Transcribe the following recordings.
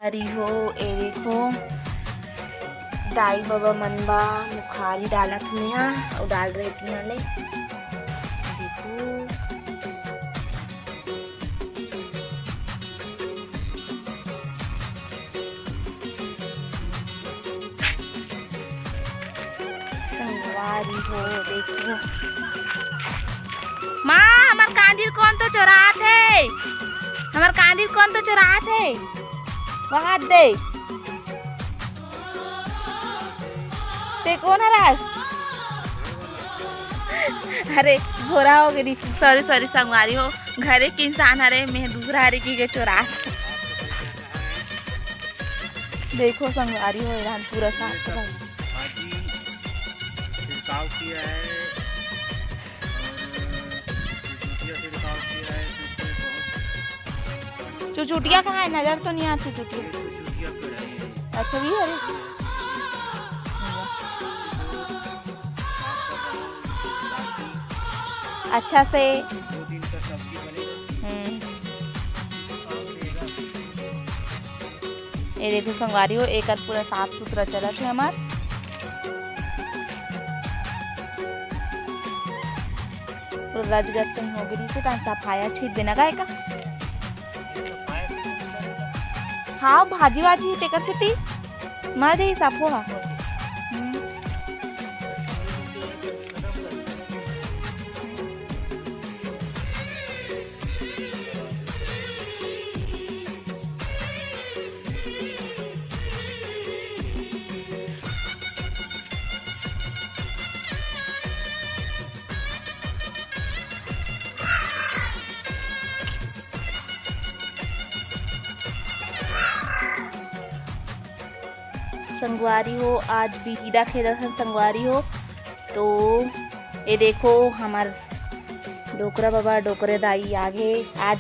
अरे हो ए देखो दाई बाबा मनबा मुखारी डालत हूँ यहाँ और डाल रही थी यहाँ ले देखो। संगवारी हो देखो माँ हमार कांदिर कौन तो चोरात है, हमार कांदिर कौन तो चोरात है वहां दे ते कौन है राज। अरे भोरा हो गई सॉरी सॉरी संगवारी हो घरे के इंसान हरे मैं दूसरा हरे की के चोरा देखो संगवारी हो ईरान पूरा साफ किया है चुचुटिया कहाँ है नजर तो नहीं आती चुचुटिया। अच्छा भी अरे अच्छा से ये देखो संगवारी हो एक पूरा साफ सुथरा चला थे हमार पूरा रज रज हो गई थी सफाया छीट देना का एका हाँ भाजी वाजी टेकर छुट्टी मार दे साफ होगा। संगवारी हो आज बिहीदा खेला था संगवारी हो तो ये देखो हमार डोकरा बाबा डोकरे दाई आगे आज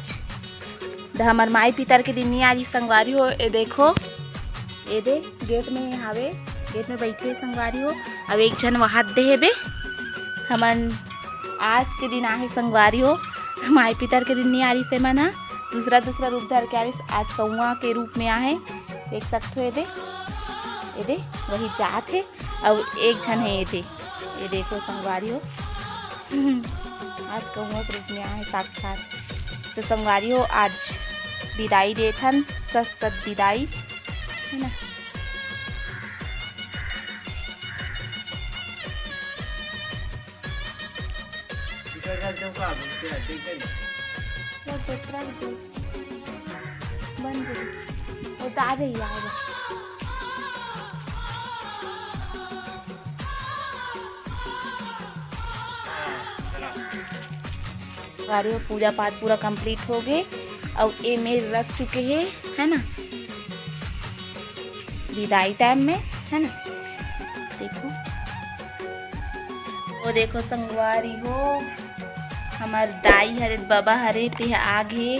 हमार माई पितर के दिन नहीं आज संगवारी हो। ये देखो ये दे गेट में हावे गेट में बैठे संगवारी हो अब एक जन वहां दे हेबे हमार आज के दिन आहे संगवारी हो माई पितर के दिन नहीं आ रही से मना दूसरा रूप धर के आ रही आज कौआ के रूप में आहे देख सकते हो ये दे वही जात है और एक जन है ये देखो संगवारी हो आज कहूँ रूप में आए साक्षात तो संगवारी हो आज विदाई देथन सत विदाई है ना। बंद वो तो आ रही है पूजा पाठ पूरा कंप्लीट हो गए और ये में रख चुके हैं है ना विदाई टाइम में है ना। देखो वो देखो संगवारी हो हमार दाई हरे बाबा हरे ते आगे